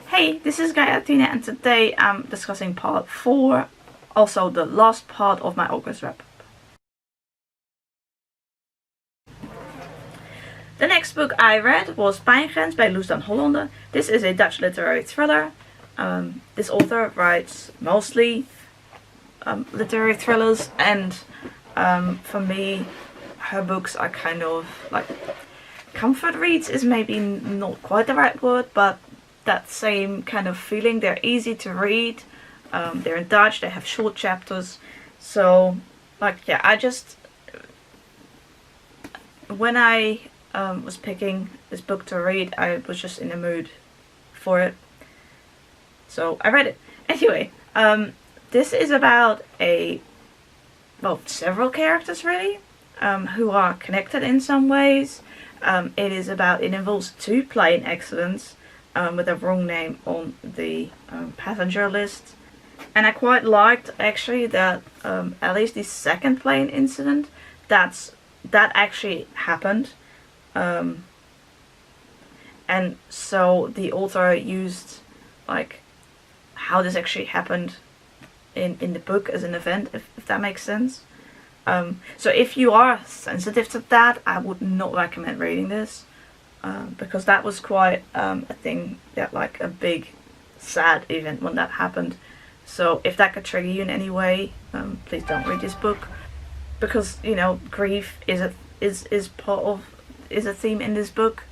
Hey, this is Athena, and today I'm discussing part 4, also the last part of my August wrap-up. The next book I read was Pijngrens by Loes and Hollander. This is a Dutch literary thriller. This author writes mostly literary thrillers, and for me, her books are kind of like comfort reads is maybe not quite the right word, but that same kind of feeling. They're easy to read, they're in Dutch, they have short chapters, so like yeah, I just, when I was picking this book to read, I was just in the mood for it, so I read it. Anyway, this is about several characters really, who are connected in some ways. It involves 2 plane accidents with a wrong name on the passenger list. And I quite liked actually that at least the second plane incident, that actually happened. And so the author used like how this actually happened in the book as an event, if that makes sense. So if you are sensitive to that, I would not recommend reading this. Because that was quite a thing, that like a big sad event when that happened. So if that could trigger you in any way, please don't read this book, because you know, grief is a theme in this book.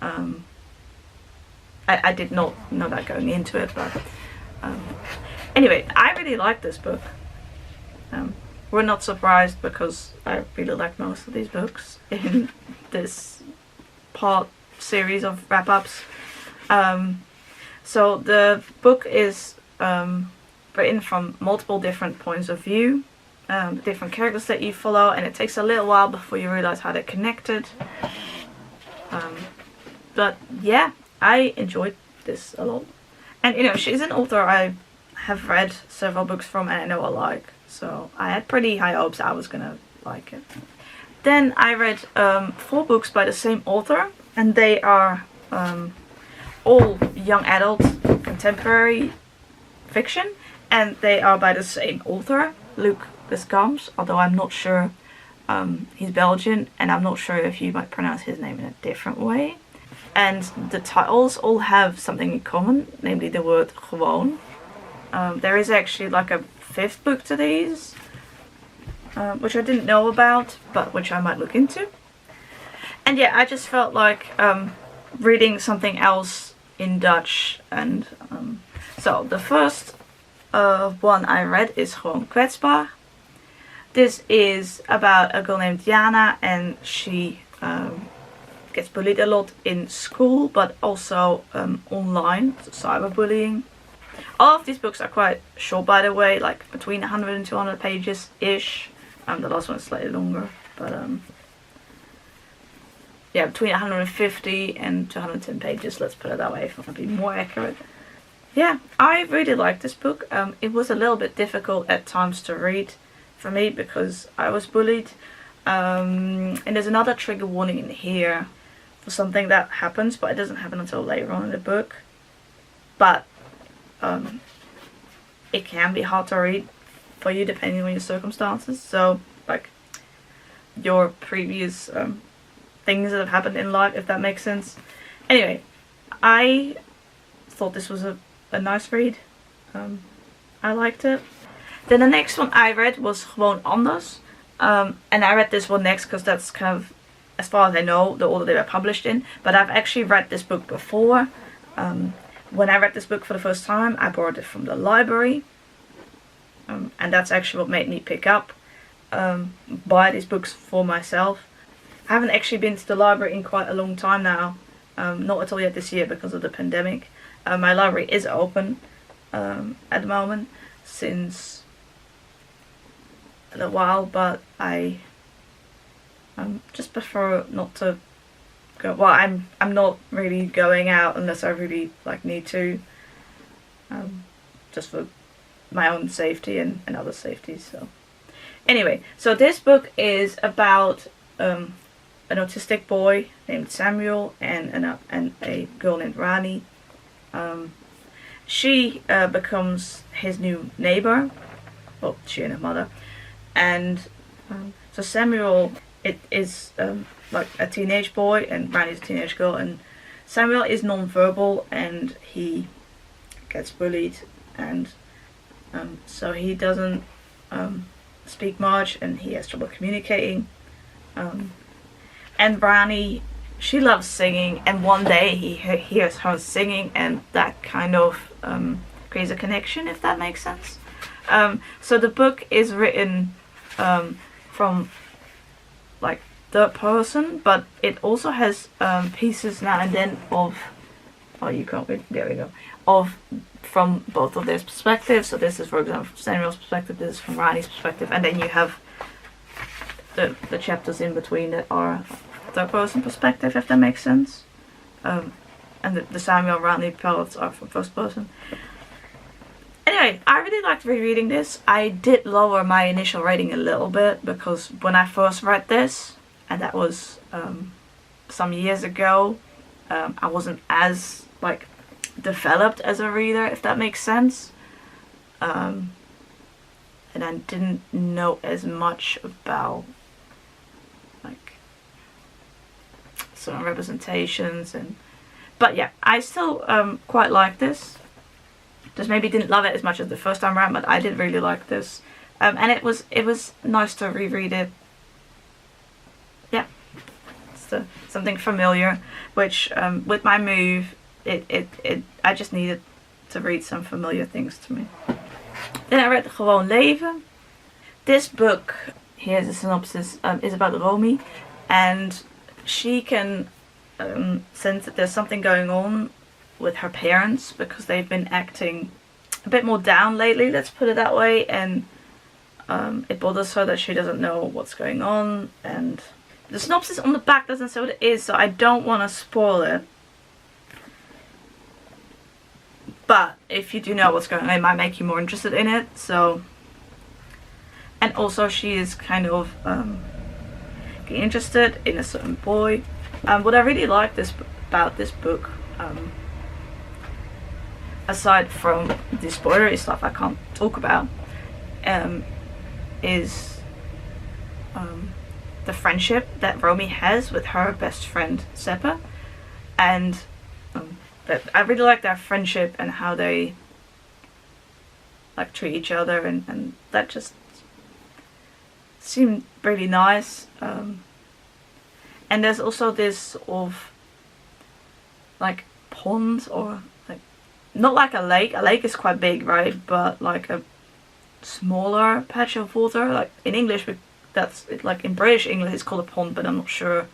I did not know that going into it, but anyway, I really like this book. We're not surprised, because I really like most of these books in this part series of wrap-ups. So the book is written from multiple different points of view, different characters that you follow, and it takes a little while before you realize how they're connected. But yeah, I enjoyed this a lot. And you know, she's an author I have read several books from and I know I like, so I had pretty high hopes I was gonna like it. Then I read 4 books by the same author, and they are all young adult contemporary fiction, and they are by the same author, Luc Descamps, although I'm not sure, he's Belgian, and I'm not sure if you might pronounce his name in a different way. And the titles all have something in common, namely the word Gewoon. There is actually like a 5th book to these, which I didn't know about, but which I might look into. And yeah, I just felt like reading something else in Dutch. And so the first one I read is Gewoon, kwetsbaar. This is about a girl named Jana, and she gets bullied a lot in school, but also online, so cyberbullying. All of these books are quite short, by the way, like between 100 and 200 pages ish. The last one is slightly longer, but yeah, between 150 and 210 pages, let's put it that way if I want to be more accurate. Yeah, I really liked this book. It was a little bit difficult at times to read for me because I was bullied. And there's another trigger warning in here for something that happens, but it doesn't happen until later on in the book. But it can be hard to read for you depending on your circumstances. So like your previous things that have happened in life, if that makes sense. Anyway, I thought this was a nice read. I liked it. Then the next one I read was Gewoon Anders. And I read this one next because that's kind of, as far as I know, the order they were published in. But I've actually read this book before. When I read this book for the first time, I borrowed it from the library. And that's actually what made me pick up, buy these books for myself. I haven't actually been to the library in quite a long time now. Not at all yet this year because of the pandemic. My library is open at the moment since a while, but I just prefer not to go. Well, I'm not really going out unless I really like need to, just for my own safety and other safety. So anyway, so this book is about an autistic boy named Samuel and a girl named Rani. She becomes his new neighbor. Well, she and her mother. And so Samuel is like a teenage boy and Randy's a teenage girl, and Samuel is non-verbal and he gets bullied, and so he doesn't speak much and he has trouble communicating. And Rani, she loves singing, and one day he hears her singing, and that kind of creates a connection, if that makes sense. So the book is written from like third person, but it also has pieces now and then of, oh, you can't read, there we go, of from both of their perspectives. So this is, for example, from Samuel's perspective, this is from Rani's perspective, and then you have the chapters in between that are third person perspective, if that makes sense. And the Samuel and Rani parts are from first person. Anyway, I really liked rereading this. I did lower my initial rating a little bit because when I first read this, and that was some years ago, I wasn't as like developed as a reader, if that makes sense. And I didn't know as much about like certain representations, but yeah, I still quite like this. Just maybe didn't love it as much as the first time around, but I did really like this. And it was nice to reread it. Yeah, it's something familiar, which with my move, I just needed to read some familiar things to me. Then I read Gewoon, Leven. This book, here's a synopsis, is about Romy, and she can sense that there's something going on with her parents because they've been acting a bit more down lately, let's put it that way, and it bothers her that she doesn't know what's going on, and the synopsis on the back doesn't say what it is, so I don't want to spoil it. But if you do know what's going on, it might make you more interested in it. So, and also she is kind of getting interested in a certain boy. What I really like about this book, aside from the spoilery stuff I can't talk about, is the friendship that Romy has with her best friend Seppa, and that I really like their friendship and how they like treat each other, and that just seemed really nice. And there's also this sort of like pond, or like not like a lake. A lake is quite big, right? But like a smaller patch of water. Like in English, that's like in British English it's called a pond, but I'm not sure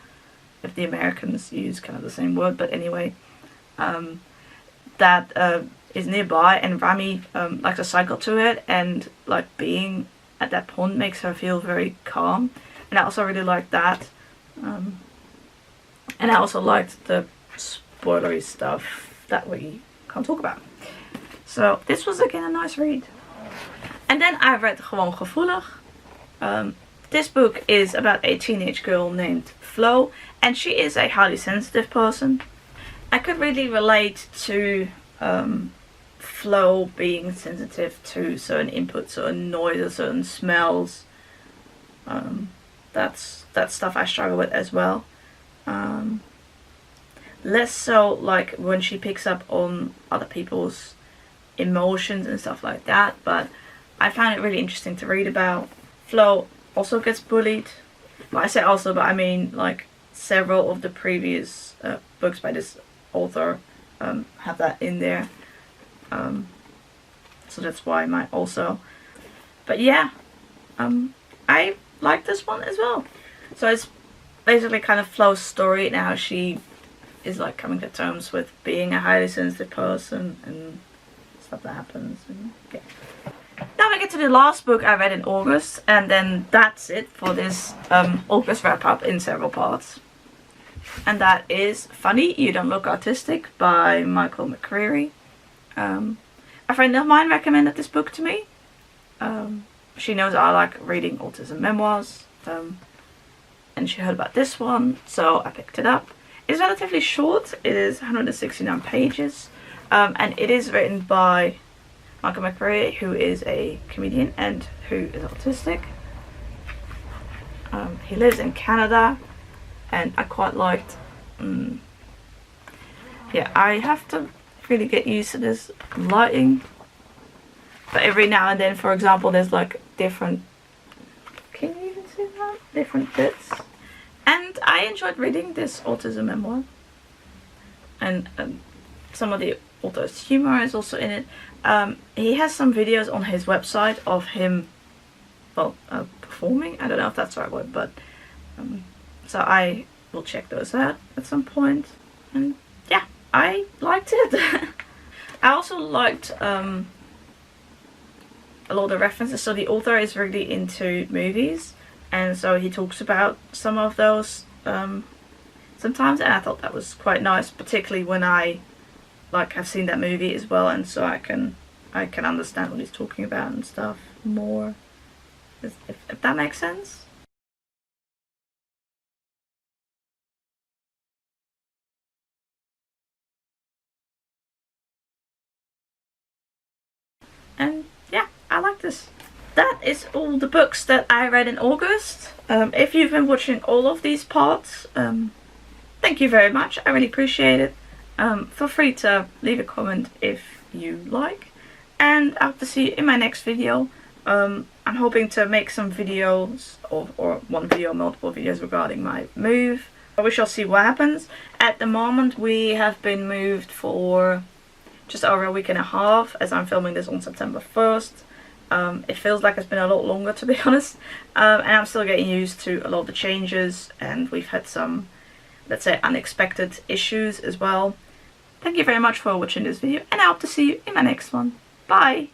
if the Americans use kind of the same word. But anyway, that is nearby, and Rami likes to cycle to it, and like being at that pond makes her feel very calm, and I also really like that. And I also liked the spoilery stuff that we can't talk about. So this was again a nice read. And then I read Gewoon, gevoelig. This book is about a teenage girl named Flo, and she is a highly sensitive person. I could really relate to Flo being sensitive to certain inputs, certain noises, certain smells. That's stuff I struggle with as well. Less so like when she picks up on other people's emotions and stuff like that, but I found it really interesting to read about. Flo also gets bullied. Well, I say also, but I mean like several of the previous books by this author have that in there. So that's why I might also. But yeah, I like this one as well. So it's basically kind of Flo's story and how she is like coming to terms with being a highly sensitive person and stuff that happens. And, yeah. Now we get to the last book I read in August, and then that's it for this August wrap up in several parts. And that is Funny You Don't Look Autistic by McCreary. A friend of mine recommended this book to me. She knows I like reading autism memoirs, and she heard about this one, so I picked it up. It's relatively short. It is 169 pages. And it is written by McCreary, who is a comedian and who is autistic. He lives in Canada, and I quite liked. Yeah, I have to really get used to this lighting. But every now and then, for example, there's like different. Can you even see that? Different bits. And I enjoyed reading this autism memoir. And some of the author's humor is also in it. He has some videos on his website of him, well, performing. I don't know if that's the right word, but so I will check those out at some point. And yeah, I liked it. I also liked a lot of the references. So the author is really into movies, and so he talks about some of those sometimes, and I thought that was quite nice, particularly when I have seen that movie as well, and so I can understand what he's talking about and stuff more, if that makes sense. And yeah, I like this. That is all the books that I read in August. If you've been watching all of these parts, thank you very much. I really appreciate it. Feel free to leave a comment if you like. And I hope to see you in my next video. I'm hoping to make some videos, or one video, multiple videos regarding my move. We shall see what happens. At the moment we have been moved for just over a week and a half, as I'm filming this on September 1st. It feels like it's been a lot longer, to be honest. And I'm still getting used to a lot of the changes, and we've had some, let's say, unexpected issues as well. Thank you very much for watching this video, and I hope to see you in my next one. Bye!